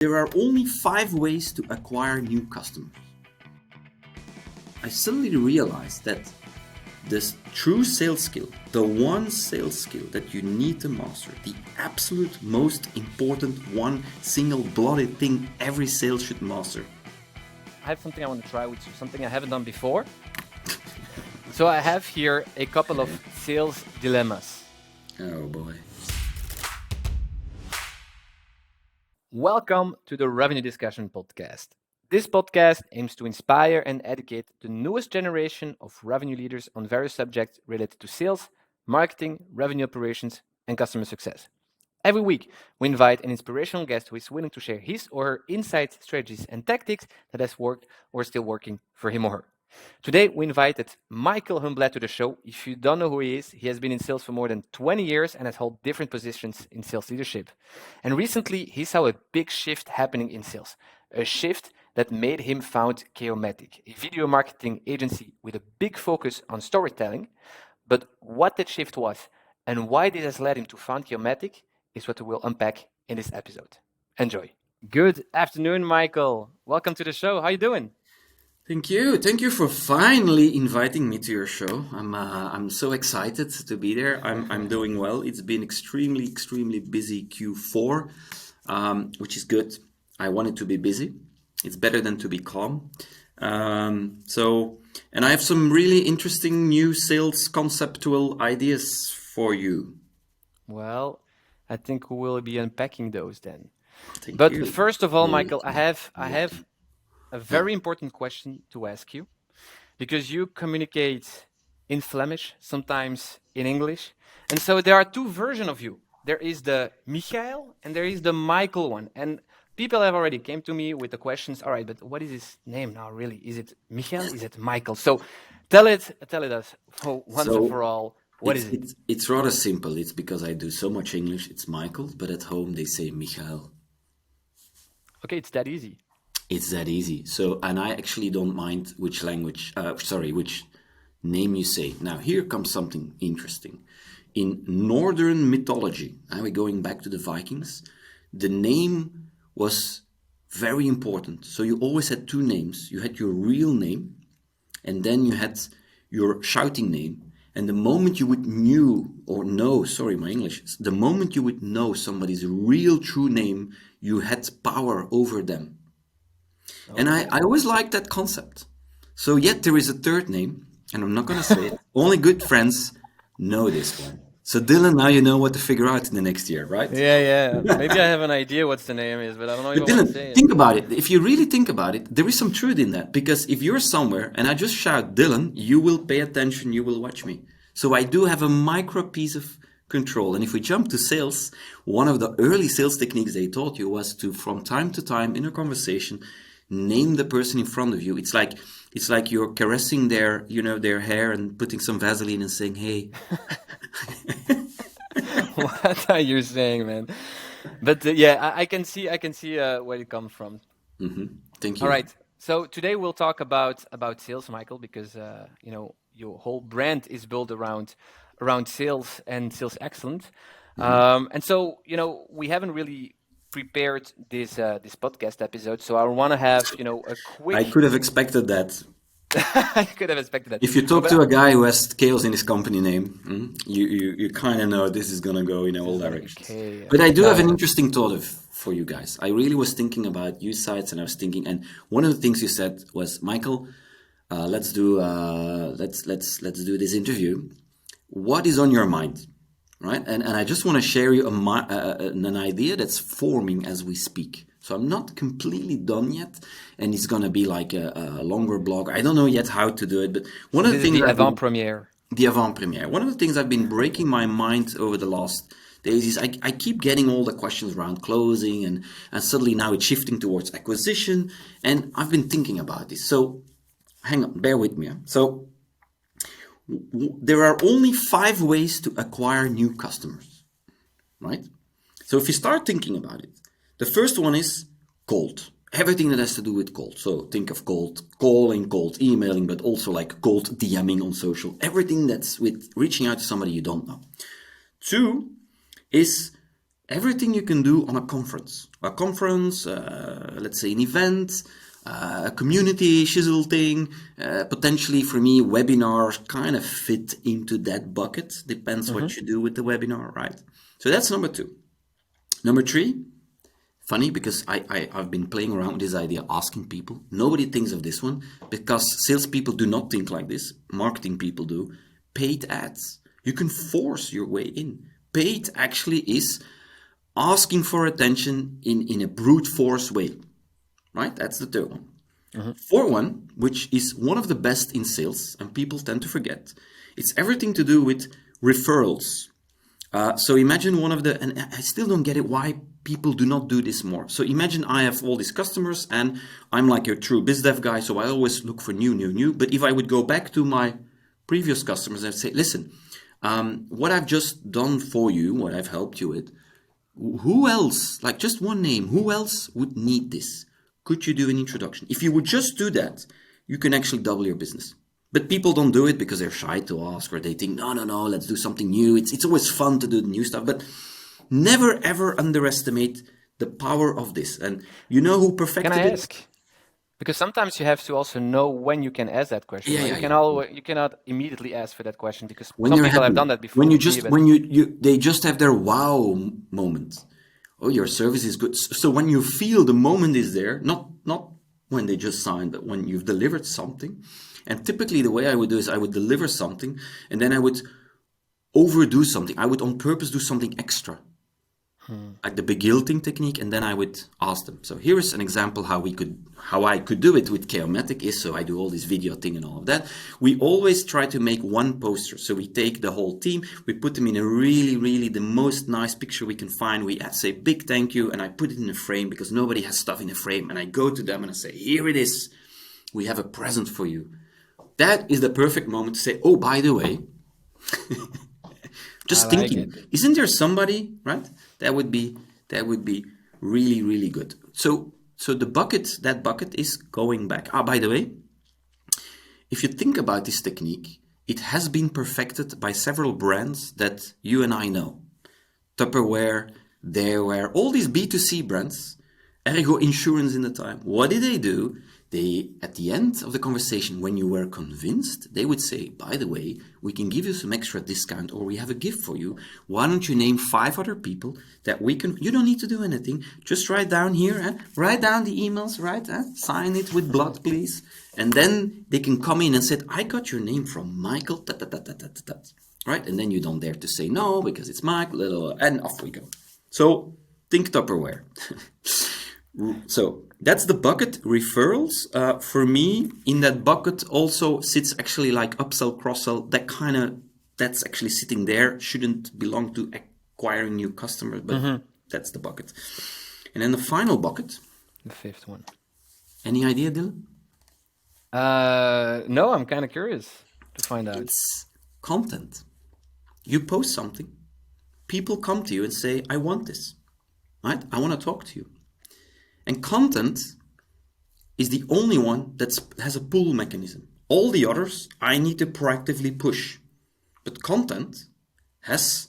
There are only 5 ways to acquire new customers. I suddenly realized that this true sales skill, the one sales skill that you need to master, the absolute most important one single bloody thing every sales should master. I have something I want to try with you, something I haven't done before. So I have here a couple of sales dilemmas. Oh boy. Welcome to the Revenue Discussion Podcast. This podcast aims to inspire and educate the newest generation of revenue leaders on various subjects related to sales, marketing, revenue operations, and customer success. Every week, we invite an inspirational guest who is willing to share his or her insights, strategies, and tactics that has worked or is still working for him or her. Today, we invited Michael Humblet to the show. If you don't know who he is, he has been in sales for more than 20 years and has held different positions in sales leadership. And recently, he saw a big shift happening in sales, a shift that made him found Chaomatic, a video marketing agency with a big focus on storytelling. But what that shift was and why this has led him to found Chaomatic is what we will unpack in this episode. Enjoy. Good afternoon, Michael. Welcome to the show. How are you doing? Thank you. Thank you for finally inviting me to your show. I'm so excited to be there. I'm doing well. It's been extremely busy Q4, which is good. I wanted to be busy. It's better than to be calm. And I have some really interesting new sales conceptual ideas for you. Well, I think we will be unpacking those then. Thank But you. first of all, Michael, I have a very important question to ask you, because you communicate in Flemish, sometimes in English. And so there are two versions of you. There is the Michael and there is the Michael one. And people have already came to me with the questions, all right, but what is his name now really? Is it Michael? Is it Michael? So tell it us once and for all. What is it? It's rather simple. It's because I do so much English. It's Michael, but at home they say Michael. Okay, it's that easy. It's that easy. So, and I actually don't mind which which name you say. Now, here comes something interesting. In Northern mythology, and we're going back to the Vikings, the name was very important. So you always had two names. You had your real name, and then you had your shouting name. And the moment you would the moment you would know somebody's real true name, you had power over them. And I always liked that concept. So yet there is a third name, and I'm not going to say it. Only good friends know this one. So Dylan, now you know what to figure out in the next year, right? Yeah. Maybe I have an idea what the name is, but I don't know if But I want Dylan, to say it. think about it. If you really think about it, there is some truth in that. Because if you're somewhere and I just shout Dylan, you will pay attention, you will watch me. So I do have a micro piece of control. And if we jump to sales, one of the early sales techniques they taught you was to, from time to time in a conversation, name the person in front of you. It's like you're caressing their hair and putting some Vaseline and saying, "Hey." What are you saying, man? But I can see where it comes from. Thank you. All right. So today we'll talk about sales, Michael, because your whole brand is built around sales and sales excellence. And so we haven't really prepared this podcast episode, so I want to have a quick. I could have expected that. I could have expected that. If you talk to a guy who has chaos in his company name, you kind of know this is gonna go in all directions. Okay. But I do have an interesting thought for you guys. I really was thinking about you sites, and I was thinking, and one of the things you said was, Michael, let's do this interview. What is on your mind, right? And I just want to share you an idea that's forming as we speak. So I'm not completely done yet, and it's going to be like a longer blog. I don't know yet how to do it, but one of the things... The avant-premiere. The avant-premiere. One of the things I've been breaking my mind over the last days is I keep getting all the questions around closing, and suddenly now it's shifting towards acquisition, and I've been thinking about this. So hang on, bear with me. So there are only 5 ways to acquire new customers, right? So if you start thinking about it, the first one is cold. Everything that has to do with cold. So think of cold calling, cold emailing, but also like cold DMing on social. Everything that's with reaching out to somebody you don't know. 2 is everything you can do on a conference. Let's say an event, a community shizzle thing, potentially for me, webinars kind of fit into that bucket. Depends what you do with the webinar, right? So that's number 2. Number 3, funny because I've been playing around with this idea, asking people. Nobody thinks of this one because salespeople do not think like this. Marketing people do. Paid ads. You can force your way in. Paid actually is asking for attention in a brute force way, right? That's the third one. Fourth one, which is one of the best in sales, and people tend to forget, it's everything to do with referrals. So imagine one of the, and I still don't get it why people do not do this more. So imagine I have all these customers and I'm like a true biz dev guy, so I always look for new. But if I would go back to my previous customers and say, listen, what I've just done for you, what I've helped you with, who else, like just one name, who else would need this? Could you do an introduction? If you would just do that, you can actually double your business. But people don't do it because they're shy to ask, or they think, no, let's do something new. It's always fun to do the new stuff, but never ever underestimate the power of this. And you know who perfected Can I it? ask? Because sometimes you have to also know when you can ask that question. Yeah, right? yeah, You can yeah. always, you cannot immediately ask for that question because When some you're people have happy, done that before. when you with me, just but when they just have their wow moment. Oh, your service is good. So when you feel the moment is there, not when they just signed, but when you've delivered something. And typically the way I would do is I would deliver something and then I would overdo something. I would on purpose do something extra, like the begilting technique, and then I would ask them. So here is an example how I could do it with Chaomatic is, so I do all this video thing and all of that. We always try to make one poster. So we take the whole team, we put them in a really the most nice picture we can find. We say big thank you, and I put it in a frame because nobody has stuff in a frame. And I go to them and I say, here it is. We have a present for you. That is the perfect moment to say, oh, by the way, just I like thinking, it. isn't there somebody, right? That would be really good. So that bucket is going back. By the way, if you think about this technique, it has been perfected by several brands that you and I know. Tupperware, Dareware, all these B2C brands, Ergo Insurance in the time. What did they do? They, at the end of the conversation, when you were convinced, they would say, by the way, we can give you some extra discount or we have a gift for you. Why don't you name 5 other people that we can, you don't need to do anything. Just write down here, write down the emails, right? Sign it with blood, please. And then they can come in and say, I got your name from Michael, right? And then you don't dare to say no because it's Michael, and off we go. So think Tupperware. So that's the bucket, referrals. For me, in that bucket also sits actually like upsell, cross-sell, that's actually sitting there. Shouldn't belong to acquiring new customers, but that's the bucket. And then the final bucket. The 5th one. Any idea, Dylan? No, I'm kind of curious to find out. It's content. You post something. People come to you and say, I want this, right? I want to talk to you. And content is the only one that has a pull mechanism. All the others, I need to proactively push. But content has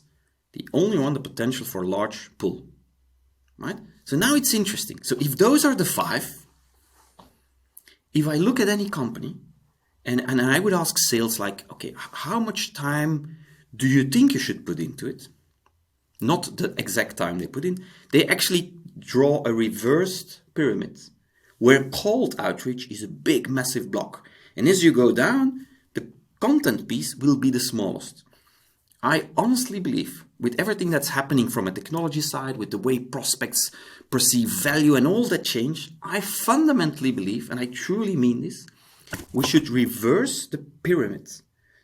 the only one, the potential for a large pull, right? So now it's interesting. So if those are the 5, if I look at any company, and I would ask sales like, okay, how much time do you think you should put into it? Not the exact time they put in. They actually draw a reversed pyramid where cold outreach is a big, massive block. And as you go down, the content piece will be the smallest. I honestly believe, with everything that's happening from a technology side, with the way prospects perceive value and all that change, I fundamentally believe, and I truly mean this, we should reverse the pyramid.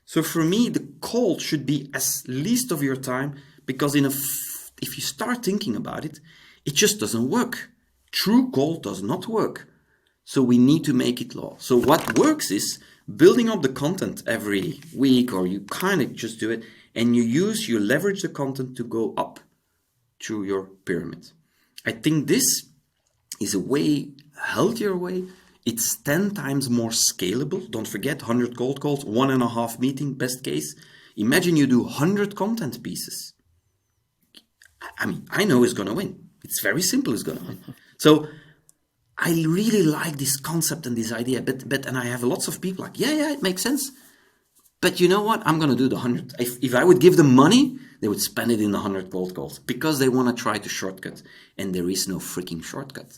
So for me, the cold should be as least of your time, because if you start thinking about it, it just doesn't work. True cold does not work. So we need to make it law. So what works is building up the content every week, or you kind of just do it, and you leverage the content to go up through your pyramid. I think this is a way, healthier way. It's 10 times more scalable. Don't forget, 100 cold calls, 1.5 meeting, best case. Imagine you do 100 content pieces. I mean, I know who's going to win. It's very simple who's going to win. So I really like this concept and this idea, and I have lots of people like, yeah, it makes sense. But you know what? I'm going to do the 100. If I would give them money, they would spend it in the 100 cold calls because they want to try to shortcut. And there is no freaking shortcut.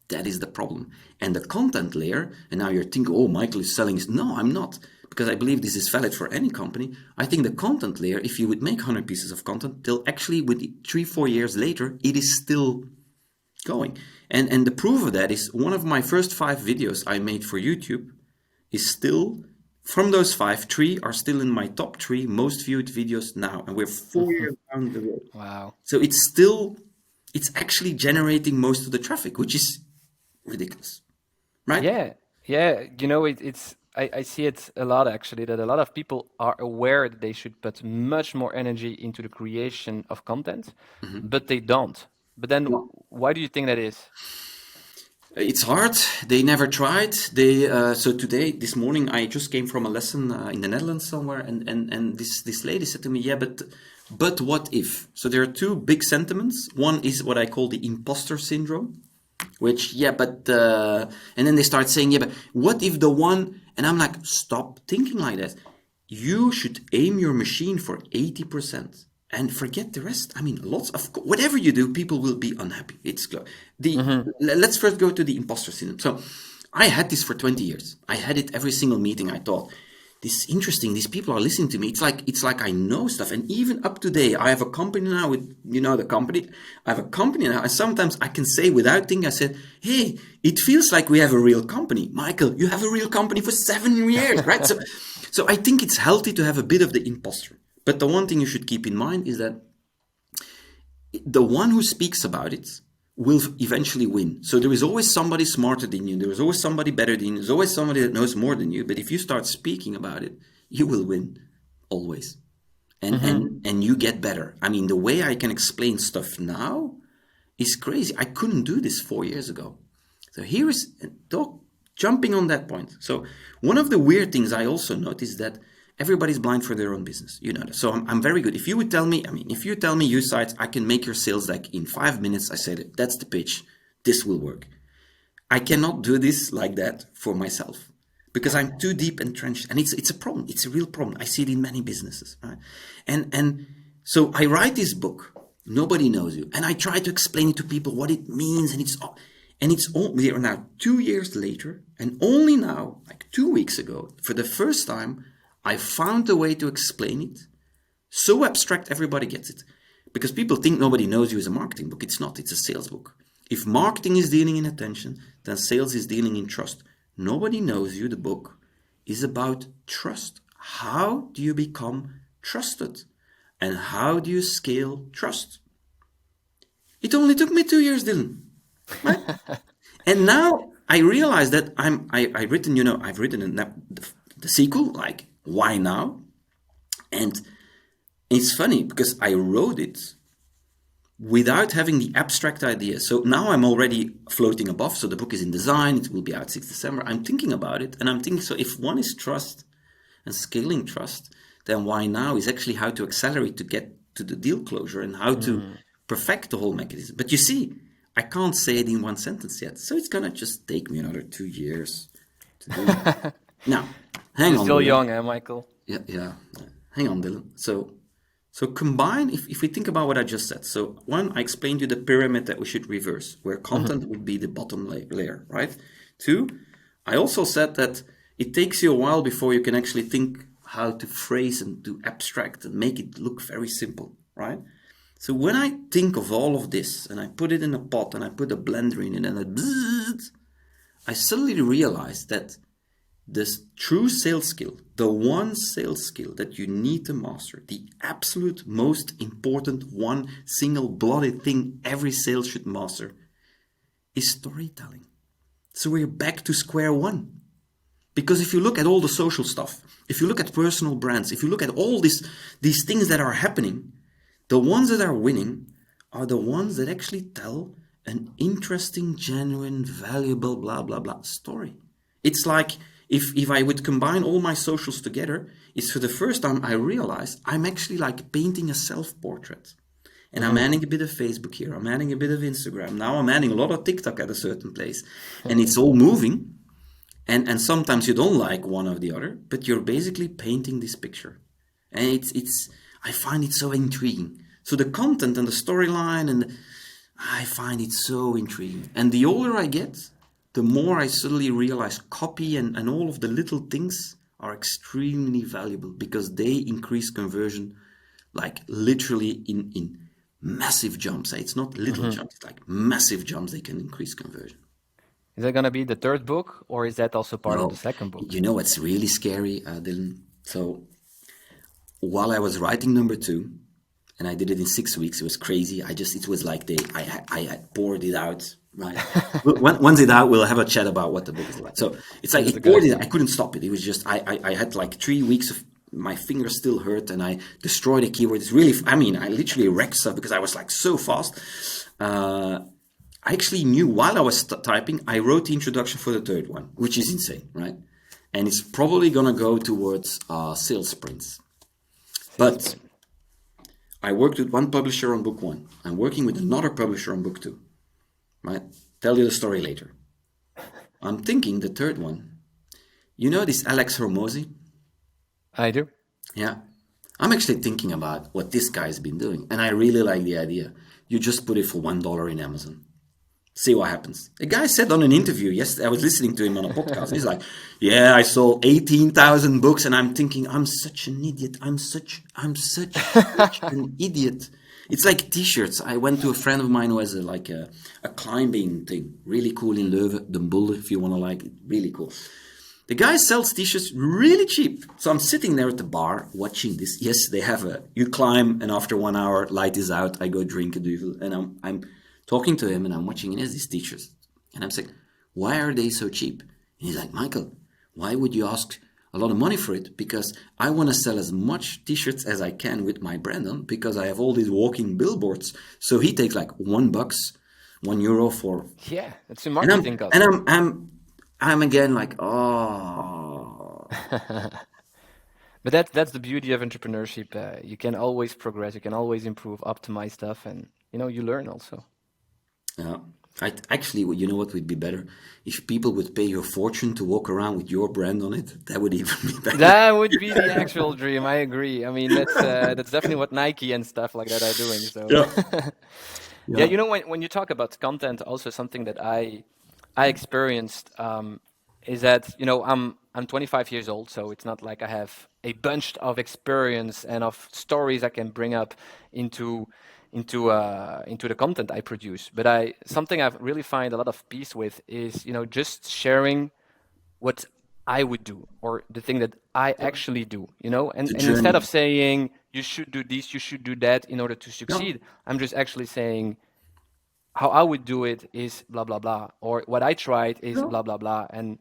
That is the problem. And the content layer, and now you're thinking, oh, Michael is selling. No, I'm not. Because I believe this is valid for any company. I think the content layer, if you would make 100 pieces of content, they'll actually, with 3-4 years later, it is still going. And the proof of that is one of my first 5 videos I made for YouTube is still, from those 5, 3 are still in my top 3 most viewed videos now. And we're 4 years down the road. Wow. So it's actually generating most of the traffic, which is ridiculous, right? Yeah. I see it a lot actually, that a lot of people are aware that they should put much more energy into the creation of content, but they don't. But then why do you think that is? It's hard. They never tried. So this morning, I just came from a lesson in the Netherlands somewhere, and this lady said to me, "Yeah, but what if?" So there are 2 big sentiments. One is what I call the imposter syndrome, which and then they start saying, "Yeah, but what if the one?" And I'm like, "Stop thinking like that. You should aim your machine for 80%." And forget the rest. I mean, whatever you do, people will be unhappy. Let's first go to the imposter syndrome. So I had this for 20 years. I had it every single meeting. I thought, this is interesting. These people are listening to me. It's like I know stuff. And even up to today, I have a company now with, the company. I have a company now. And sometimes I can say without thinking, I said, hey, it feels like we have a real company. Michael, you have a real company for 7 years, right? So I think it's healthy to have a bit of the imposter. But the one thing you should keep in mind is that the one who speaks about it will eventually win. So there is always somebody smarter than you. There is always somebody better than you. There's always somebody that knows more than you. But if you start speaking about it, you will win always. And you get better. I mean, the way I can explain stuff now is crazy. I couldn't do this 4 years ago. So here is jumping on that point. So one of the weird things I also noticed that everybody's blind for their own business. You know that. So I'm very good. If you tell me you sites, I can make your sales deck in 5 minutes. I said, that's the pitch. This will work. I cannot do this like that for myself because I'm too deep entrenched. And it's a problem. It's a real problem. I see it in many businesses. Right? And so I write this book. Nobody knows you. And I try to explain it to people what it means. And it's all, we are now 2 years later. And only now, like 2 weeks ago, for the first time, I found a way to explain it so abstract everybody gets it. Because people think Nobody Knows You is a marketing book. It's not. It's a sales book. If marketing is dealing in attention, then sales is dealing in trust. Nobody Knows You, the book, is about trust. How do you become trusted? And how do you scale trust? It only took me 2 years, Dylan. Right? And now I realize that I've written the sequel, like, why now? And it's funny because I wrote it without having the abstract idea. So now I'm already floating above. So the book is in design. It will be out 6th December. I'm thinking about it. And I'm thinking, so if one is trust and scaling trust, then why now is actually how to accelerate to get to the deal closure and how to perfect the whole mechanism. But you see, I can't say it in one sentence yet. So it's going to just take me another 2 years to do it. Now, hang on. You're still young, Michael? Yeah. Hang on, Dylan. So combine, if we think about what I just said. So 1, I explained you the pyramid that we should reverse, where content would be the bottom layer, right? 2, I also said that it takes you a while before you can actually think how to phrase and do abstract and make it look very simple, right? So when I think of all of this and I put it in a pot and I put a blender in it and I suddenly realize that this true sales skill, the one sales skill that you need to master, the absolute most important one single bloody thing every sales should master is storytelling. So we're back to square one. Because if you look at all the social stuff, if you look at personal brands, if you look at all these things that are happening, the ones that are winning are the ones that actually tell an interesting, genuine, valuable, blah, blah, blah story. It's like if I would combine all my socials together, it's for the first time I realize I'm actually like painting a self-portrait. And I'm adding a bit of Facebook here. I'm adding a bit of Instagram. Now I'm adding a lot of TikTok at a certain place. And it's all moving. And sometimes you don't like one or the other, but you're basically painting this picture. And it's I find it so intriguing. So the content and the storyline, and I find it so intriguing. And the older I get, the more I suddenly realize copy and all of the little things are extremely valuable because they increase conversion like literally in massive jumps. It's not little jumps, it's like massive jumps they can increase conversion. Is that going to be the third book, or is that also part of the No, second book? you know what's really scary, Dylan? So while I was writing number 2, and I did it in 6 weeks, it was crazy. It was like I had poured it out, right? Once it's out, we'll have a chat about what the book is like. So it's like This is a it good poured it. idea. I couldn't stop it. It was just I had like 3 weeks of my fingers still hurt, and I destroyed the keywords. Really, I mean, I literally wrecked stuff because I was like so fast. I actually knew while I was typing, I wrote the introduction for the third one, which is insane, right? And it's probably gonna go towards sales sprints. But I worked with one publisher on book 1. I'm working with another publisher on book 2, right? Tell you the story later. I'm thinking the third one. You know this Alex Hormozy? I do. Yeah. I'm actually thinking about what this guy's been doing, and I really like the idea. You just put it for $1 in Amazon. See what happens. A guy said on an interview yesterday, I was listening to him on a podcast, and he's like, yeah, I sold 18,000 books, and I'm thinking, I'm such an idiot. I'm such an idiot. It's like t-shirts. I went to a friend of mine who has a climbing thing, really cool in Leuven, the Bull, if you want to like it, really cool. The guy sells t-shirts really cheap. So I'm sitting there at the bar watching this. Yes, they have you climb, and after 1 hour, light is out. I go drink a duvel, and I'm talking to him, and I'm watching, and he has these t-shirts. And I'm saying, why are they so cheap? And he's like, Michael, why would you ask a lot of money for it? Because I want to sell as much t-shirts as I can with my brand on, because I have all these walking billboards. So he takes like $1, €1 for. Yeah, it's a And marketing cost. I'm again like, oh. But that's the beauty of entrepreneurship. You can always progress. You can always improve, optimize stuff, and you learn also. Yeah. Actually, you know what would be better? If people would pay you a fortune to walk around with your brand on it, that would even be better. That would be the actual dream. I agree. I mean, that's definitely what Nike and stuff like that are doing. So Yeah. yeah, Yeah. when you talk about content, also something that I experienced is that I'm 25 years old, so it's not like I have a bunch of experience and of stories I can bring up into the content I produce. But something I've really find a lot of peace with is just sharing what I would do or the thing that I actually do, The and instead of journey. saying you should do this, you should do that in order to Yeah. succeed, I'm just actually saying how I would do it is blah blah blah, or what I tried is Yeah. blah blah blah, and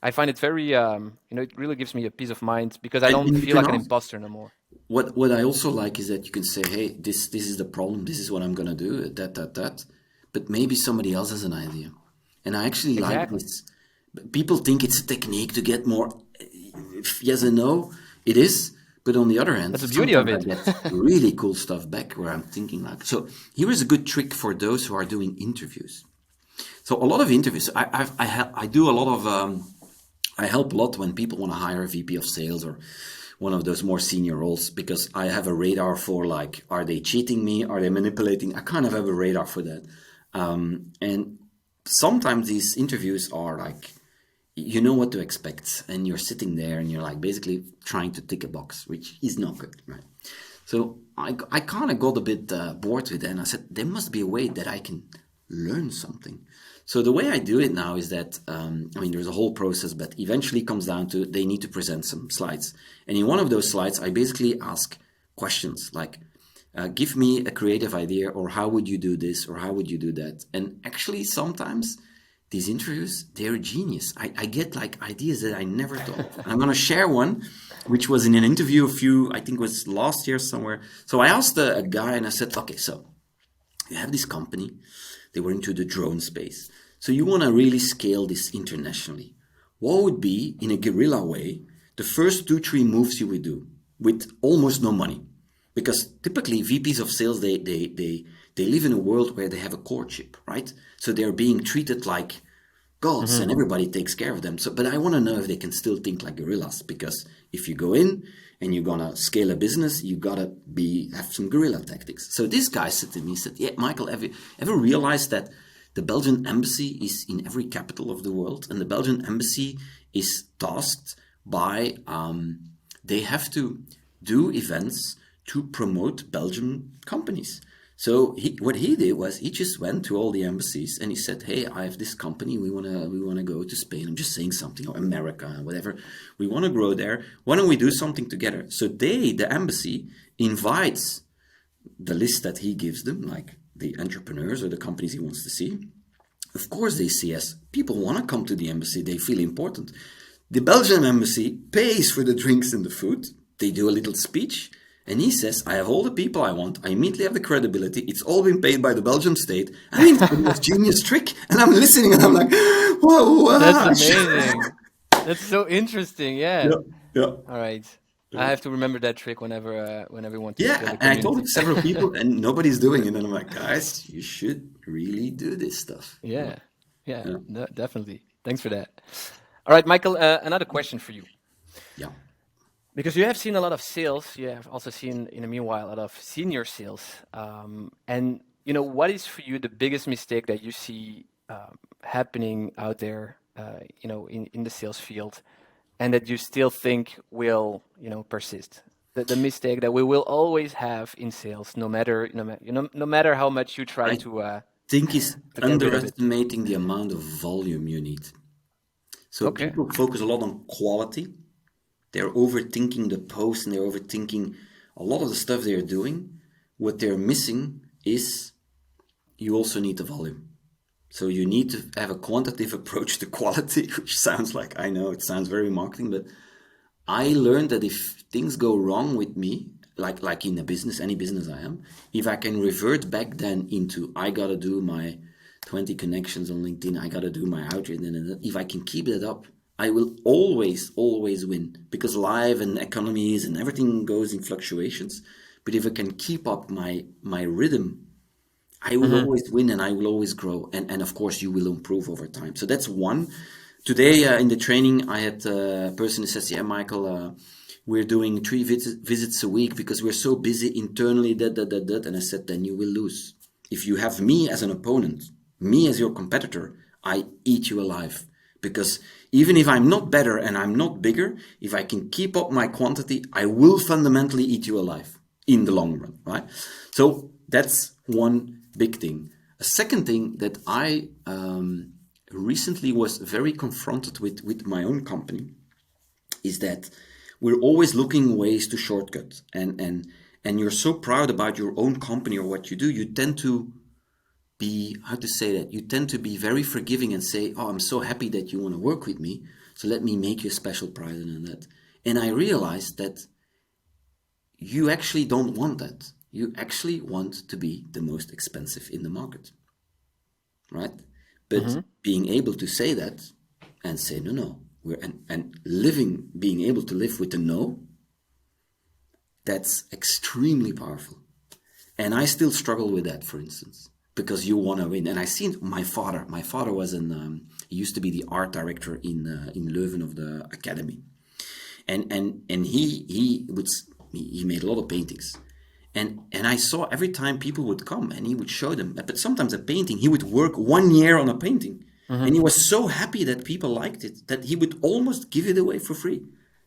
I find it very, it really gives me a peace of mind because I don't And you feel can like an ask. imposter no more. What I also like is that you can say, hey, this is the problem. This is what I'm gonna do. That. But maybe somebody else has an idea. And I actually like Exactly. this. People think it's a technique to get more. Yes and no, it is. But on the other hand, That's the beauty of sometimes I it. get really cool stuff back where I'm thinking like, so here is a good trick for those who are doing interviews. So a lot of interviews, I do a lot of, I help a lot when people want to hire a VP of sales or one of those more senior roles, because I have a radar for like, are they cheating me? Are they manipulating? I kind of have a radar for that. And sometimes these interviews are like, you know what to expect, and you're sitting there and you're like basically trying to tick a box, which is not good, right? So I kind of got a bit bored with it, and I said there must be a way that I can learn something. So the way I do it now is that I mean there's a whole process, but eventually it comes down to they need to present some slides, and in one of those slides I basically ask questions like, give me a creative idea, or how would you do this, or how would you do that? And actually sometimes these interviews, they're genius. I get like ideas that I never thought of. I'm going to share one, which was in an interview I think it was last year somewhere. So I asked a guy and I said, okay, so you have this company, they were into the drone space. So you want to really scale this internationally. What would be, in a guerrilla way, the first 2, 3 moves you would do with almost no money? Because typically VPs of sales, they live in a world where they have a courtship, right? So they're being treated like gods and everybody takes care of them. So, but I want to know if they can still think like gorillas, because if you go in and you're gonna scale a business, you gotta have some guerrilla tactics. So this guy said to me, he said, "Yeah, Michael, have you ever realized that the Belgian embassy is in every capital of the world, and the Belgian embassy is tasked by they have to do events to promote Belgian companies." So what he did was he just went to all the embassies and he said, "Hey, I have this company. We wanna go to Spain. I'm just saying something, or America, whatever. We want to grow there. Why don't we do something together?" So the embassy, invites the list that he gives them, like the entrepreneurs or the companies he wants to see. Of course, they see as people want to come to the embassy. They feel important. The Belgian embassy pays for the drinks and the food. They do a little speech. And he says, "I have all the people I want. I immediately have the credibility. It's all been paid by the Belgian state." I mean, it's the most genius trick. And I'm listening and I'm like, whoa. That's amazing. That's so interesting. Yeah. Yeah, yeah. All right. I have to remember that trick whenever we want to scale Yeah, the and I told it community. to several people and nobody's doing it. And I'm like, guys, you should really do this stuff. Yeah. Yeah, Yeah, no, definitely. Thanks for that. All right, Michael, another question for you. yeah. Because you have seen a lot of sales, you have also seen in the meanwhile a lot of senior sales. And what is for you the biggest mistake that you see happening out there, in the sales field, and that you still think will, persist? The mistake that we will always have in sales, no matter how much you try I think is to get rid of it. underestimating the amount of volume you need. So Okay. people focus a lot on quality. They're overthinking the post and they're overthinking a lot of the stuff they're doing. What they're missing is you also need the volume. So you need to have a quantitative approach to quality, which sounds like, I know it sounds very marketing, but I learned that if things go wrong with me, like in a business, any business I am, if I can revert back then into I gotta do my 20 connections on LinkedIn, I gotta do my outreach, and if I can keep that up, I will always, always win, because life and economies and everything goes in fluctuations. But if I can keep up my rhythm, I will always win and I will always grow. And of course, you will improve over time. So that's one. Today in the training, I had a person who says, "Yeah, Michael, we're doing 3 visits a week because we're so busy internally, that." And I said, "Then you will lose. If you have me as an opponent, me as your competitor, I eat you alive. Because even if I'm not better and I'm not bigger, if I can keep up my quantity, I will fundamentally eat you alive in the long run, right?" So that's one big thing. A second thing that I recently was very confronted with my own company is that we're always looking ways to shortcut, and you're so proud about your own company or what you do, you tend to be, how to say that, you tend to be very forgiving and say, "Oh, I'm so happy that you want to work with me, so let me make you a special prize and that." And I realized that you actually don't want that. You actually want to be the most expensive in the market, right? But being able to say that and say, "No, no, and living, being able to live with the no, that's extremely powerful." And I still struggle with that, for instance, because you want to win. And I see my father. My father was he used to be the art director in Leuven of the academy, and he made a lot of paintings. And I saw every time people would come and he would show them, but sometimes a painting, he would work 1 year on a painting. And he was so happy that people liked it that he would almost give it away for free.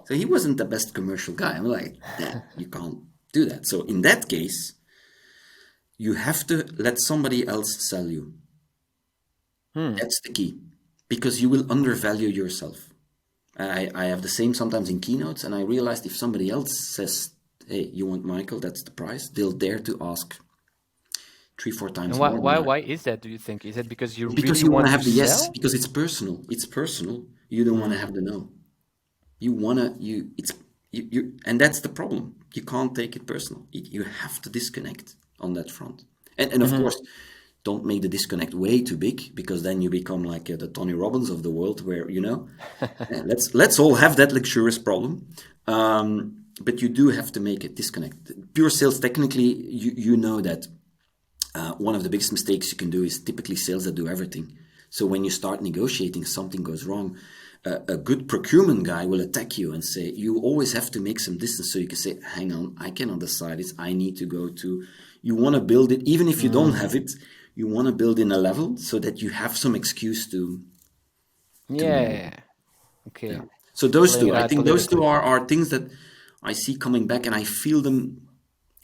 So he wasn't the best commercial guy. I'm like, "Dad, you can't do that." So in that case, you have to let somebody else sell you. That's the key, because you will undervalue yourself. I have the same sometimes in keynotes, and I realized if somebody else says, "Hey, you want Michael? That's the price," they'll dare to ask 3, 4 times And why, more than why, that. why is that? Do you think? Is it because you Because really you want want to to have the yes, sell? because it's personal. It's personal. You don't want to have the no. You wanna you it's you and that's the problem. You can't take it personal. You have to disconnect on that front. And of course, don't make the disconnect way too big, because then you become like the Tony Robbins of the world, where let's all have that luxurious problem. but you do have to make a disconnect. Pure sales, technically, you know that one of the biggest mistakes you can do is typically sales that do everything. So when you start negotiating, something goes wrong. A good procurement guy will attack you and say, you always have to make some distance so you can say, hang on, I cannot decide this. I need to go to, you want to build it, even if you don't have it, you want to build in a level so that you have some excuse to move. Yeah. Yeah. Okay. So those Playing two, it I out think those two politically. are things that I see coming back and I feel them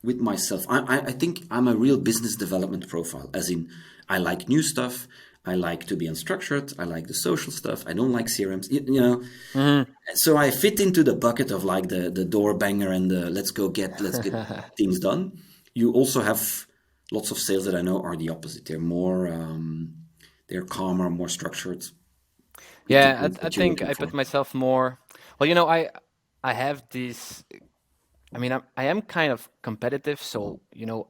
with myself. I think I'm a real business development profile, as in I like new stuff. I like to be unstructured. I like the social stuff. I don't like CRMs, you know. Mhm. So I fit into the bucket of like the door banger and the let's get things done. You also have lots of sales that I know are the opposite. They're more they're calmer, more structured. It Yeah, depends I what you're think looking I put for. myself more. Well, I have this. I mean, I am kind of competitive, so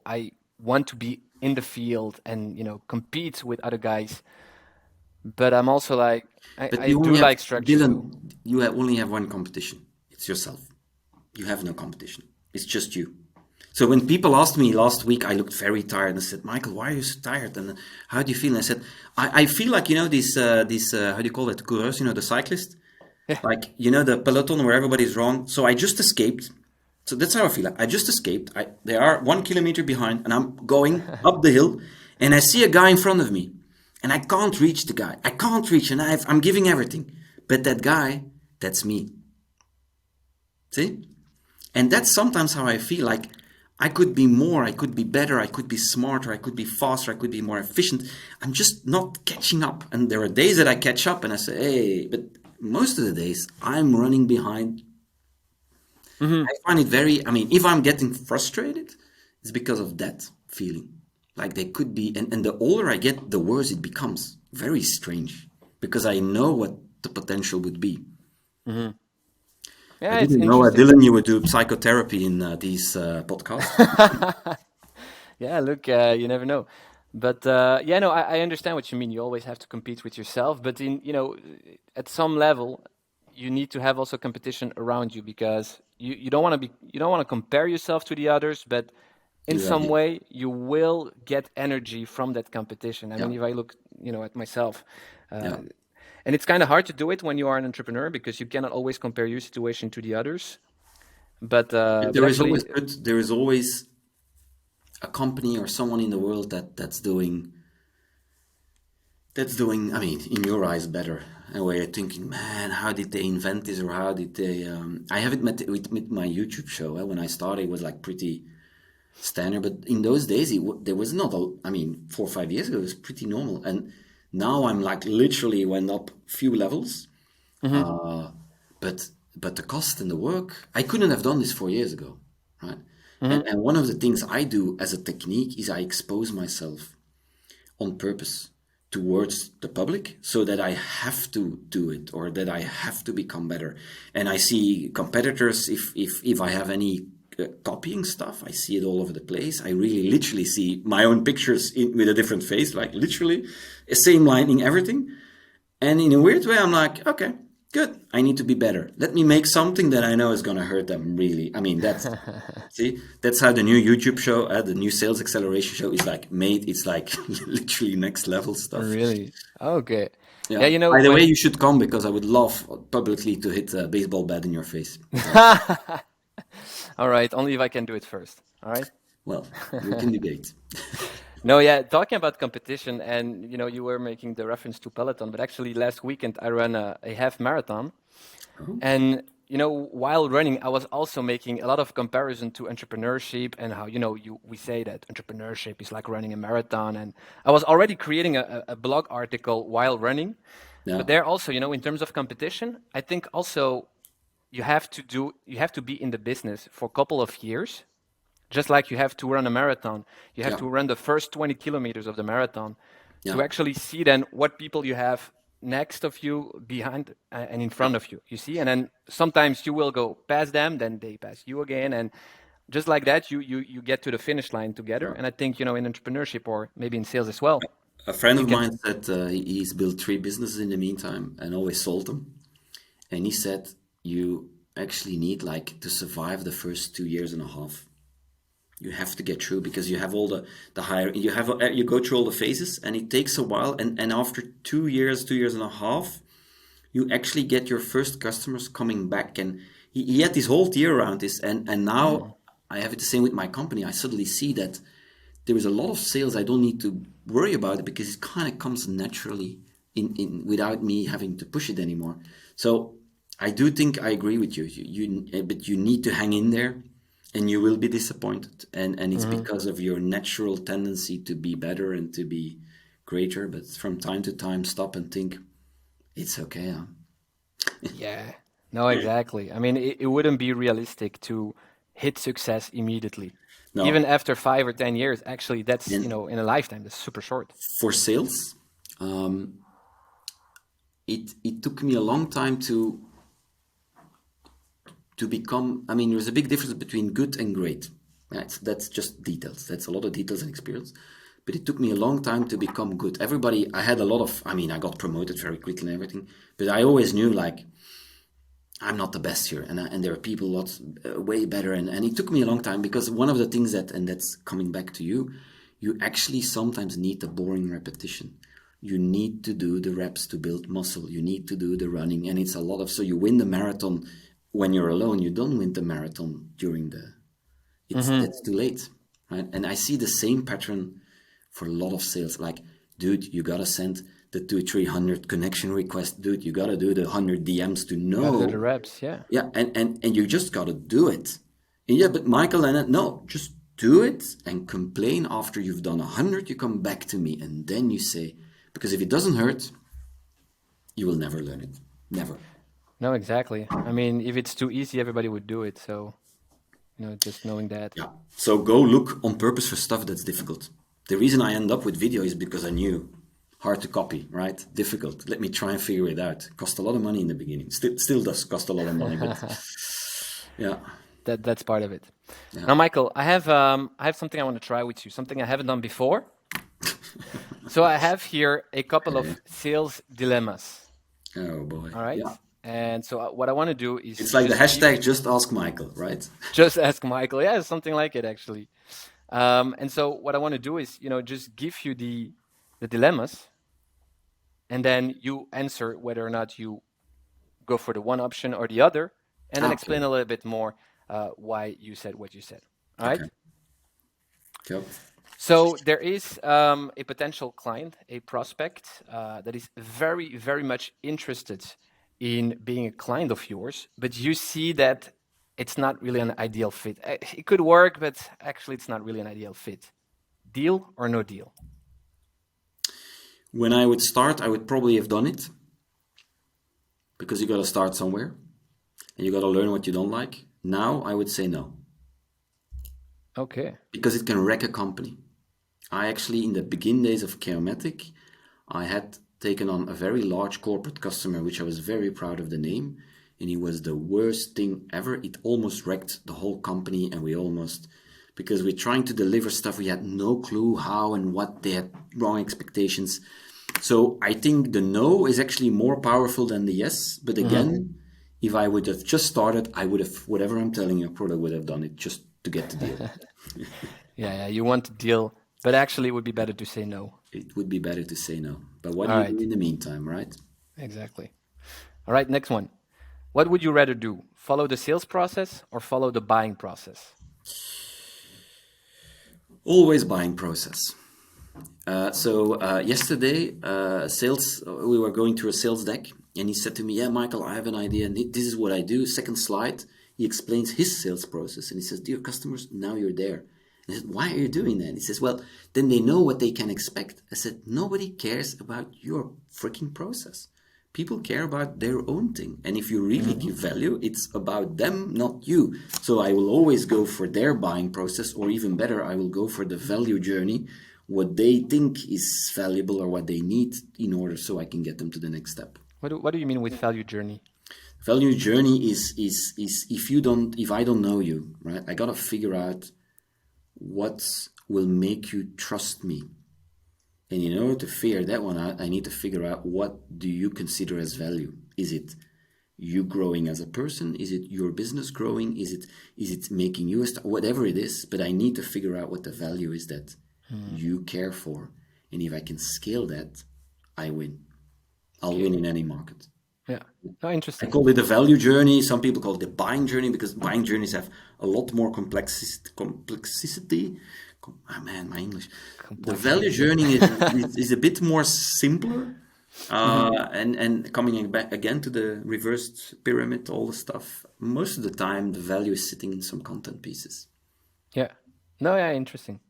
I want to be in the field and compete with other guys. But I'm also like, But I you only do have, like structure too. Dylan, only have one competition. It's yourself. You have no competition. It's just you. So when people asked me last week, I looked very tired and I said, Michael, why are you so tired? And how do you feel? And I said, I feel like, how do you call it? Coureurs, the cyclist? Yeah. Like, the peloton where everybody's wrong. So I just escaped. So that's how I feel. Like I just escaped. They are 1 kilometer behind and I'm going up the hill and I see a guy in front of me and I can't reach the guy. I can't reach and I'm giving everything. But that guy, that's me. See? And that's sometimes how I feel like I could be more, I could be better, I could be smarter, I could be faster, I could be more efficient. I'm just not catching up. And there are days that I catch up and I say, hey, but most of the days I'm running behind. Hmm. I find it very, I mean, if I'm getting frustrated, it's because of that feeling. Like they could be, and the older I get, the worse it becomes. Very strange because I know what the potential would be. Hmm. I Yeah, it's didn't know, interesting. Dylan, you would do psychotherapy in these podcasts. Yeah, look, you never know. But yeah, no, I understand what you mean. You always have to compete with yourself, but at some level, you need to have also competition around you because you don't want to you don't want to compare yourself to the others, but in some Exactly. way you will get energy from that competition. I Yeah. mean, if I look, at myself, Yeah. uh, and it's kind of hard to do it when you are an entrepreneur because you cannot always compare your situation to the others. But But there is always actually, good. There is always a company or someone in the world that's doing. I mean, in your eyes, better. And where you're thinking, man, how did they invent this, or how did they? I have it with my YouTube show. When I started, it was like pretty standard, but in those days, there was not. I mean, 4 or 5 years ago, it was pretty normal, and now I'm like literally went up few levels. mhm, Uh, but the cost and the work, I couldn't have done this 4 years ago, right? And mhm, and one of the things I do as a technique is I expose myself on purpose towards the public so that I have to do it or that I have to become better. And I see competitors if I have any copying stuff, I see it all over the place. I really literally see my own pictures with a different face, like literally same lining, everything. And in a weird way, I'm like, okay, good. I need to be better. Let me make something that I know is going to hurt them really. I mean, see, that's how the new YouTube show, the new sales acceleration show is like made. It's like literally next level stuff. really. Okay. Yeah, Yeah. By the way, when you should come because I would love publicly to hit a baseball bat in your face. Like, All right, only if I can do it first. All right. well, we can debate. No, yeah, talking about competition, and you were making the reference to Peloton, but actually last weekend I ran a half marathon, Oh, and while running, I was also making a lot of comparison to entrepreneurship and how we say that entrepreneurship is like running a marathon, and I was already creating a blog article while running, but yeah, there also, in terms of competition, I think also you have to be in the business for a couple of years, just like you have to run a marathon. You have yeah, to run the first 20 kilometers of the marathon yeah, to actually see then what people you have next of you, behind, and in yeah. front of you. You see, and then sometimes you will go past them, then they pass you again, and just like that, you get to the finish line together. Yeah. And I think in entrepreneurship or maybe in sales as well, A friend you of can. mine said he's built 3 businesses in the meantime and always sold them. And he said, you actually need like to survive the first 2 years and a half. You have to get through because you have all the higher you go through all the phases, and it takes a while, and after 2 years, 2 years and a half, you actually get your first customers coming back. And he had this whole theory around this, and now I have it the same with my company. I suddenly see that there is a lot of sales I don't need to worry about it because it kind of comes naturally in without me having to push it anymore. So I do think I agree with you. But you need to hang in there, and you will be disappointed. And it's because of your natural tendency to be better and to be greater. But from time to time, stop and think, it's okay. Huh? Yeah. No, exactly. I mean, it wouldn't be realistic to hit success immediately. Even No. after 5 or 10 years, actually, that's, And in a lifetime, that's super short. for sales, it took me a long time to become. I mean, there's a big difference between good and great. Right? That's just details. That's a lot of details and experience. But it took me a long time to become good. Everybody, I had a lot of. I mean, I got promoted very quickly and everything. But I always knew like I'm not the best here, and there are people lots way better. And it took me a long time because one of the things that's coming back to you, you actually sometimes need the boring repetition. You need to do the reps to build muscle. You need to do the running, and it's a lot of. So you win the marathon when you're alone. You don't win the marathon during the. It's Mm-hmm. that's too late, right? And I see the same pattern for a lot of sales. Like, dude, you gotta send the 200-300 connection request. Dude, you gotta do the 100 DMs to Gotta do the know. reps, yeah. Yeah, and you just gotta do it. And yeah, but Michael and no, just do it and complain after you've done 100. You come back to me and then you say, because if it doesn't hurt, you will never learn it. Never. No, exactly. I mean, if it's too easy, everybody would do it. So, just knowing that. Yeah. So go look on purpose for stuff that's difficult. The reason I end up with video is because I knew hard to copy, right? Difficult. Let me try and figure it out. Cost a lot of money in the beginning. Still does cost a lot of money, but yeah, That's part of it. yeah. Now, Michael, I have something I want to try with you, something I haven't done before. So I have here a couple Okay. of sales dilemmas. Oh boy. All right. Yeah. And so what I want to do is It's like the just give hashtag just ask Michael, right? just ask Michael. Yeah, something like it actually. And so what I want to do is, just give you the dilemmas, and then you answer whether or not you go for the one option or the other, and then Okay. explain a little bit more why you said what you said. All Okay. right. Yep. So there is a potential client, a prospect that is very, very much interested in being a client of yours, but you see that it's not really an ideal fit. It could work, but actually it's not really an ideal fit. Deal or no deal? When I would start, I would probably have done it because you got to start somewhere and you got to learn what you don't like. Now I would say no Okay. because it can wreck a company. I actually, in the begin days of Chaomatic, I had taken on a very large corporate customer, which I was very proud of the name, and it was the worst thing ever. It almost wrecked the whole company, and we almost, because we're trying to deliver stuff, we had no clue how and what. They had wrong expectations. So I think the no is actually more powerful than the yes. But again, if I would have just started, I would have, whatever I'm telling you, I probably would have done it just to get the deal. Yeah, you want to deal, but actually it would be better to say no. It would be better to say no. But what do All you do right. in the meantime, right? Exactly. All right, next one. What would you rather do? Follow the sales process or follow the buying process? Always buying process. Yesterday, sales. We were going through a sales deck, and he said to me, "Yeah, Michael, I have an idea. And this is what I do." Second slide, he explains his sales process, and he says, "Dear customers, now you're there." And I said, "Why are you doing that?" And he says, "Well, then they know what they can expect." I said, "Nobody cares about your freaking process. People care about their own thing. And if you really give value, it's about them, not you. So I will always go for their buying process, or even better, I will go for the value journey, what they think is valuable or what they need in order so I can get them to the next step." What do you mean with value journey? Value journey is if I don't know you, right? I gotta figure out what will make you trust me. And in order to figure that one out, I need to figure out what do you consider as value. Is it you growing as a person? Is it your business growing? Is it making you a star? Whatever it is, but I need to figure out what the value is that you care for. And if I can scale that, I win. I'll win in any market. Yeah. Oh, I interesting. call it a value journey. Some people call it the buying journey because buying journeys have a lot more complexity. Man, my English. The value journey is a bit more simpler. And coming back again to the reversed pyramid, all the stuff, most of the time the value is sitting in some content pieces. Yeah. No, yeah, interesting.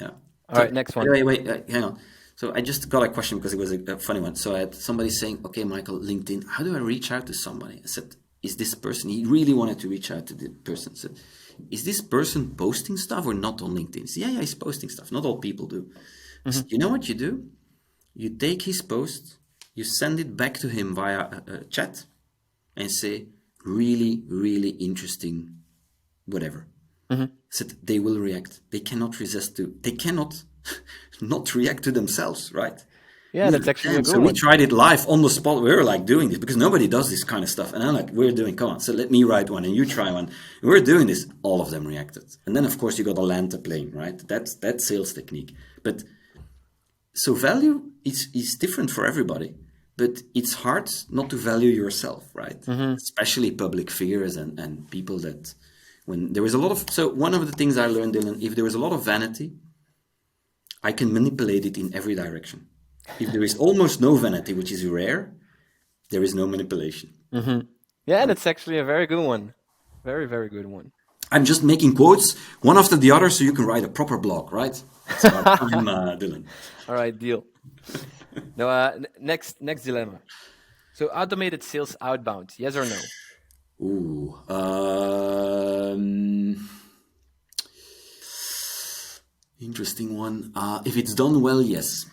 Yeah. All right, next one. Wait, hang on. So I just got a question because it was a funny one. So I had somebody saying, okay, Michael, LinkedIn, how do I reach out to somebody? I said, is this person, he really wanted to reach out to the person. I said, is this person posting stuff or not on LinkedIn? He said, yeah, he's posting stuff. Not all people do. I said, you know what you do? You take his post, you send it back to him via a chat and say, really, really interesting, whatever. Said they will react. They cannot they cannot not react to themselves, right? Yeah, that's actually a good So we one. tried it live on the spot. We were like doing this because nobody does this kind of stuff. And I'm like, we're doing, come on, so let me write one and you try one. And we're doing this. All of them reacted. And then of course you got to land the plane, right? That's sales technique. But so value is different for everybody. But it's hard not to value yourself, right? Especially public figures and people that when there is a lot of, so one of the things I learned, Dylan, if there is a lot of vanity, I can manipulate it in every direction. If there is almost no vanity, which is rare, there is no manipulation. Yeah, that's actually a very good one. Very, very good one. I'm just making quotes one after the other so you can write a proper blog, right? It's about time, Dylan. All right, deal. No, next dilemma. So automated sales outbound, yes or no? Ooh. Interesting one. If it's done well, yes.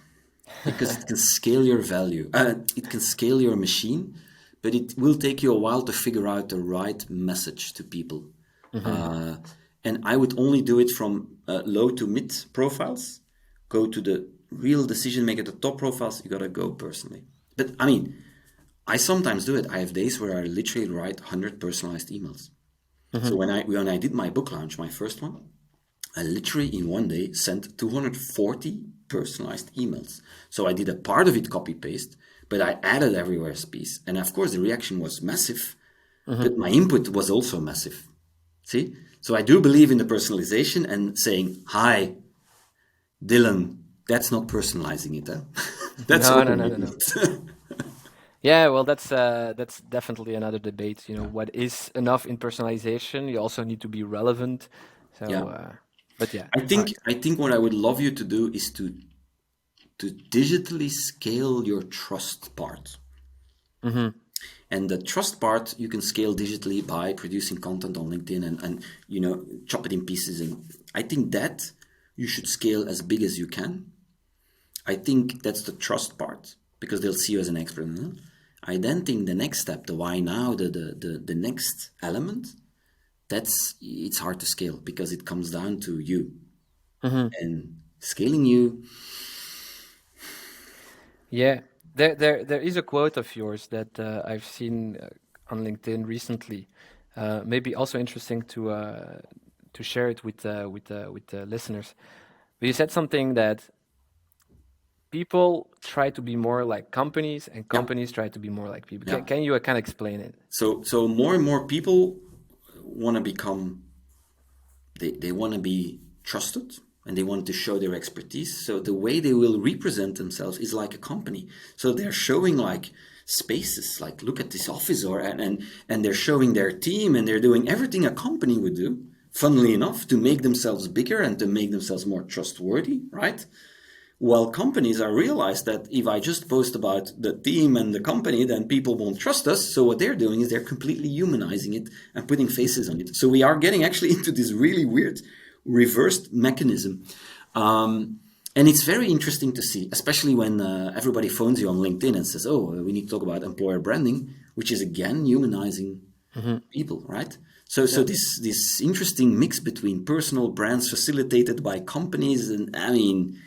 Because it can scale your value. It can scale your machine, but it will take you a while to figure out the right message to people. And I would only do it from low to mid profiles. Go to the real decision maker, the top profiles, you gotta go personally. But I mean, I sometimes do it. I have days where I literally write 100 personalized emails. So when I did my book launch, my first one, I literally in one day sent 240 personalized emails. So I did a part of it copy paste, but I added everywhere piece. And of course the reaction was massive, but my input was also massive. See? So I do believe in the personalization and saying, hi, Dylan, that's not personalizing it. Huh? That's No. Yeah, well, that's definitely another debate. You know, what is enough in personalization? You also need to be relevant. So, Yeah. but yeah, I think what I would love you to do is to digitally scale your trust part. And the trust part you can scale digitally by producing content on LinkedIn and you know chop it in pieces. And I think that you should scale as big as you can. I think that's the trust part because they'll see you as an expert. I then think the next step, the why now, the next element, it's hard to scale because it comes down to you and scaling you. yeah. There is a quote of yours that I've seen on LinkedIn recently. Maybe also interesting to share it with the listeners. But you said something that people try to be more like companies, and Yeah. companies try to be more like people. Yeah. Can you kind of explain it? So more and more people want to become, they want to be trusted and they want to show their expertise. So the way they will represent themselves is like a company. So they're showing like spaces, like look at this office, or and they're showing their team and they're doing everything a company would do, funnily enough, to make themselves bigger and to make themselves more trustworthy, right? Well, companies are realized that if I just post about the team and the company, then people won't trust us. So what they're doing is they're completely humanizing it and putting faces on it. So we are getting actually into this really weird reversed mechanism. And it's very interesting to see, especially when everybody phones you on LinkedIn and says, oh, we need to talk about employer branding, which is again humanizing people, right? So this interesting mix between personal brands facilitated by companies, and I mean,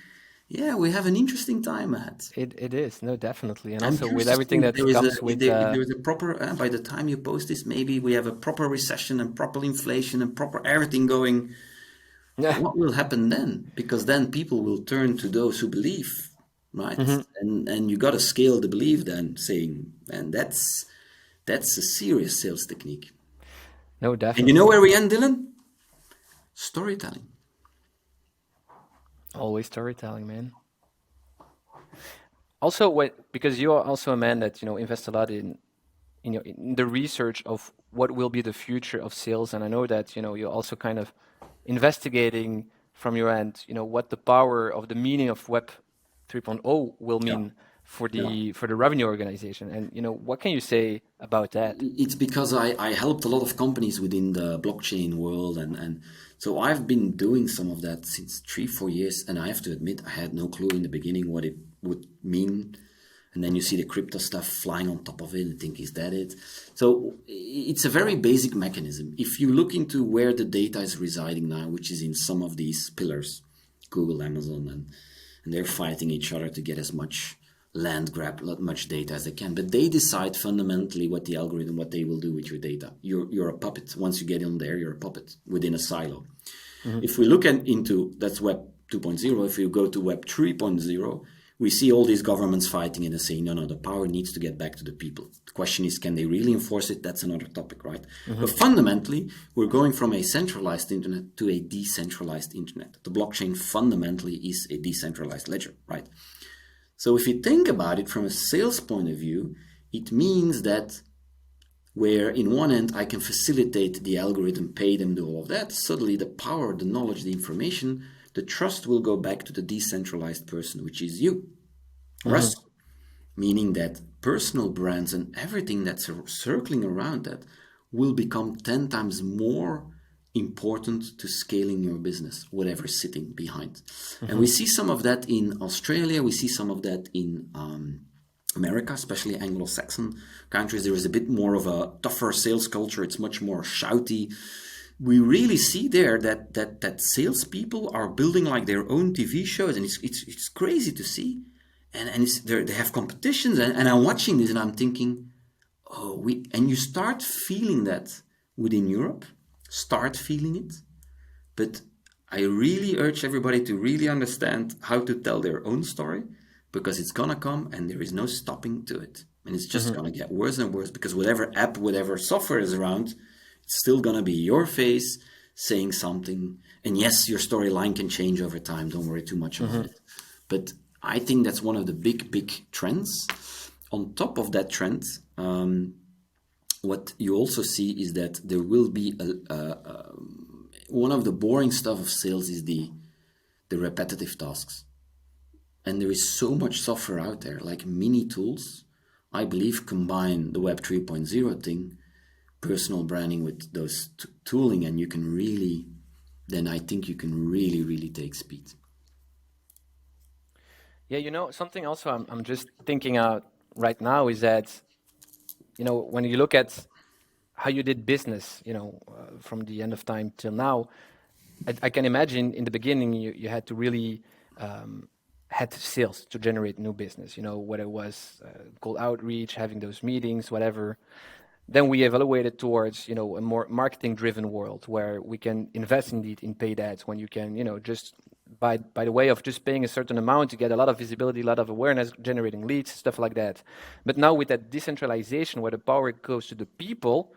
Yeah, we have an interesting time ahead. It is, no, definitely. And I'm also curious with to see everything if that there is a comes with if there is a proper by the time you post this, maybe we have a proper recession and proper inflation and proper everything going. yeah. What will happen then? Because then people will turn to those who believe, right? Hmm. And you got to scale the belief then, saying, and that's a serious sales technique. No, And you know definitely. where we end, Dylan? Storytelling. Always storytelling, man. Also, what because you are also a man that invests a lot in the research of what will be the future of sales, and I know that you're also kind of investigating from your end, what the power of the meaning of Web 3.0 will Yeah. mean for Yeah. the revenue organization, and what can you say about that? It's because I helped a lot of companies within the blockchain world, and so I've been doing some of that since 3 4 years, and I have to admit I had no clue in the beginning what it would mean, and then you see the crypto stuff flying on top of it and think, is that it? So it's a very basic mechanism. If you look into where the data is residing now, which is in some of these pillars, Google, Amazon, and they're fighting each other to get as much land grab, not much data as they can, but they decide fundamentally what the algorithm, what they will do with your data. You're a puppet. Once you get in there, you're a puppet within a silo. Hmm. If we look into that's Web 2.0, if you go to Web 3.0, we see all these governments fighting and saying, no, the power needs to get back to the people. The question is, can they really enforce it? That's another topic, right? Hmm. But fundamentally, we're going from a centralized internet to a decentralized internet. The blockchain fundamentally is a decentralized ledger, right? So if you think about it from a sales point of view, it means that where in one end I can facilitate the algorithm, pay them, do all of that, suddenly the power, the knowledge, the information, the trust will go back to the decentralized person, which is you, Hmm. Russ. Meaning that personal brands and everything that's circling around that will become 10 times more important to scaling your business, whatever's sitting behind. And Hmm. we see some of that in Australia, we see some of that in America, especially Anglo-Saxon countries. There is a bit more of a tougher sales culture. It's much more shouty. We really see there that salespeople are building like their own TV shows, and it's crazy to see. And they have competitions, and I'm watching this, and I'm thinking, oh, and you start feeling that within Europe, start feeling it, but I really urge everybody to really understand how to tell their own story because it's gonna come and there is no stopping to it. And it's just Hmm. gonna get worse and worse because whatever app, whatever software is around, it's still gonna be your face saying something. And yes, your storyline can change over time. Don't worry too much about Hmm. it. But I think that's one of the big trends. On top of that trend, what you also see is that there will be one of the boring stuff of sales is the repetitive tasks. And there is so much software out there, like mini tools. I believe combine the Web 3.0 thing, personal branding with those tooling, and you can really, then I think you can really take speed. Yeah, something also I'm just thinking out right now is that when you look at how you did business, from the end of time till now, I can imagine in the beginning you had to really had sales to generate new business. Whether it was cold outreach, having those meetings, whatever. Then we evaluated towards a more marketing driven world where we can invest indeed in paid ads when you can just by the way of just paying a certain amount to get a lot of visibility, a lot of awareness, generating leads, stuff like that. But now with that decentralization where the power goes to the people,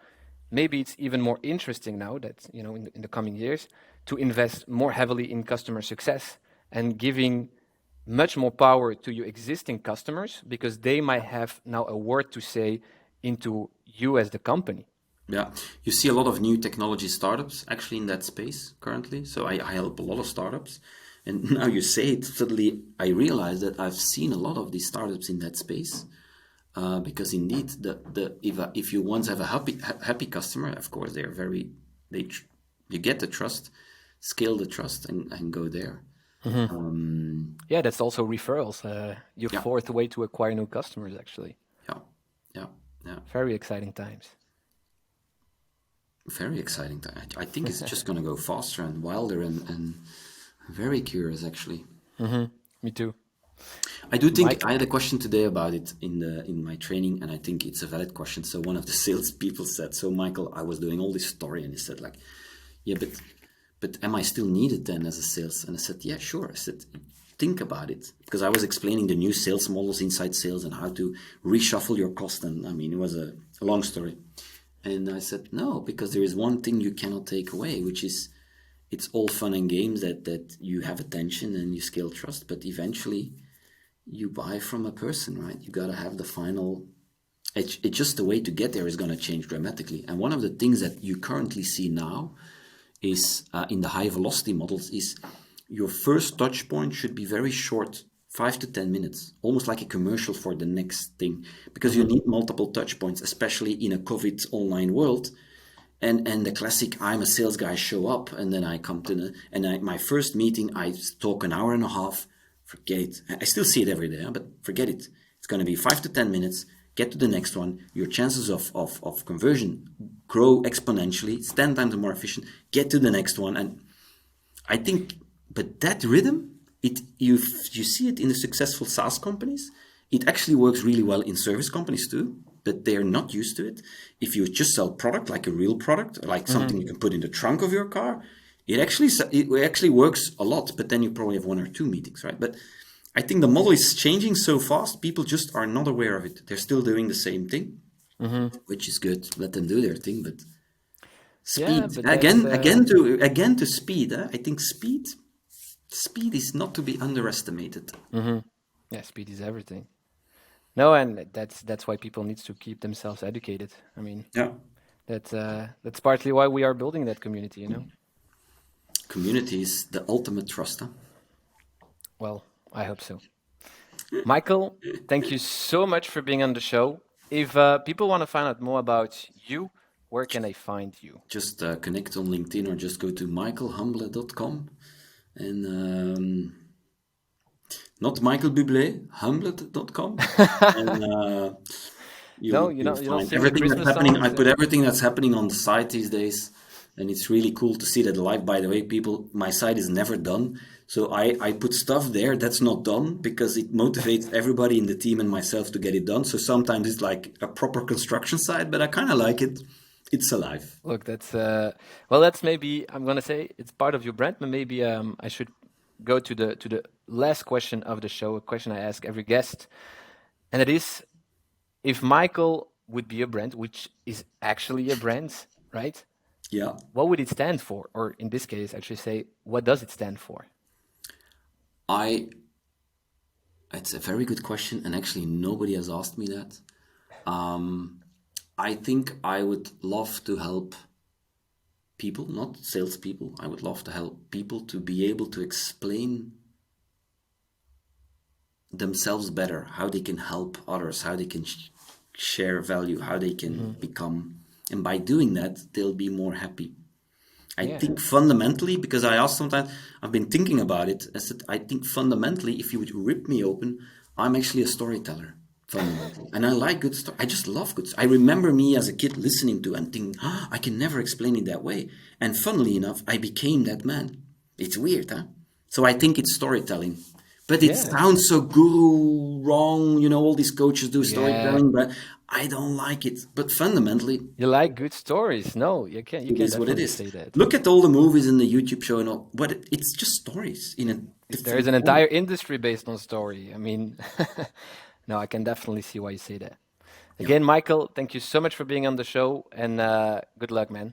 maybe it's even more interesting now that in the coming years to invest more heavily in customer success and giving much more power to your existing customers because they might have now a word to say into you as the company. Yeah, you see a lot of new technology startups actually in that space currently. So I help a lot of startups. And now you say it, suddenly I realize that I've seen a lot of these startups in that space. Because indeed, if you once have a happy customer, of course they're very you get the trust, scale the trust, and go there. Mhm. Yeah, that's also referrals. Your Yeah, fourth way to acquire new customers, actually. yeah, yeah, yeah. Very exciting times. Very exciting. I think it's just going to go faster and wilder, and very curious actually. Hmm. Me too. I do think Michael. I had a question today about it in my training, and I think it's a valid question. So one of the salespeople said, "So Michael, I was doing all this story, and he said like, yeah, but am I still needed then as a sales?" And I said, "Yeah, sure." I said, "Think about it," because I was explaining the new sales models inside sales and how to reshuffle your cost, and I mean it was a long story. And I said, "No, because there is one thing you cannot take away, which is it's all fun and games that you have attention and you scale trust, but eventually." You buy from a person, right? You got to have the final. It's just the way to get there is going to change dramatically. And one of the things that you currently see now is in the high velocity models is your first touch point should be very short, 5 to 10 minutes, almost like a commercial for the next thing, because you need multiple touch points, especially in a COVID online world. And the classic, I'm a sales guy, show up, and then I come to my first meeting, I talk an hour and a half. Forget it. I still see it every day, but forget it. It's going to be 5 to 10 minutes. Get to the next one. Your chances of conversion grow exponentially. It's 10 times more efficient. Get to the next one. And I think, but that rhythm, you see it in the successful SaaS companies. It actually works really well in service companies too, but they're not used to it. If you just sell product, like a real product, like something you can put in the trunk of your car, it actually works a lot, but then you probably have 1 or 2 meetings, right? But I think the model is changing so fast, people just are not aware of it. They're still doing the same thing, which is good. Let them do their thing, but Yeah, speed but that's again to speed. I think speed is not to be underestimated. yeah, speed is everything. No, and that's why people needs to keep themselves educated. I mean, Yeah, that's partly why we are building that community, you know. community is the ultimate trust. Huh? Well, I hope so. Michael, thank you so much for being on the show. If people want to find out more about you, where can they find you? Just connect on LinkedIn or just go to michaelhumblet.com and not Michael Bublé, humblet.com. And No, you'll you don't find sing the everything that's Christmas happening. I songs. put everything that's happening on the site these days, and it's really cool to see that live. By the way, people, my site is never done, so I put stuff there that's not done because it motivates everybody in the team and myself to get it done. So sometimes it's like a proper construction site, but I kind of like it. It's alive. Look, that's well, that's maybe I'm gonna say it's part of your brand, but maybe I should go to the last question of the show, a question I ask every guest, and it is if Michael would be a brand, which is actually a brand, right? Yeah, What would it stand for? Or in this case, actually say, what does it stand for? I. It's a very good question, and actually nobody has asked me that. I think I would love to help people, not salespeople. I would love to help people to be able to explain themselves better, how they can help others, how they can share value, how they can become. And by doing that, they'll be more happy. I Yeah. think fundamentally, because I asked sometimes, I've been thinking about it. I said, I think fundamentally, if you would rip me open, I'm actually a storyteller, fundamentally. And I like good story. I just love good story. I remember me as a kid listening to and thinking, I can never explain it that way. And funnily enough, I became that man. It's weird, huh? So I think it's storytelling. But it Yeah. sounds so guru wrong, all these coaches do Yeah. storytelling, but I don't like it. But fundamentally, You like good stories. No, you it can is what it definitely is. say that. Look at all the movies in the YouTube show and all, but it's just stories in a There is different an form. entire industry based on story. I mean, no, I can definitely see why you say that. Yeah. Again, Michael, thank you so much for being on the show and good luck, man.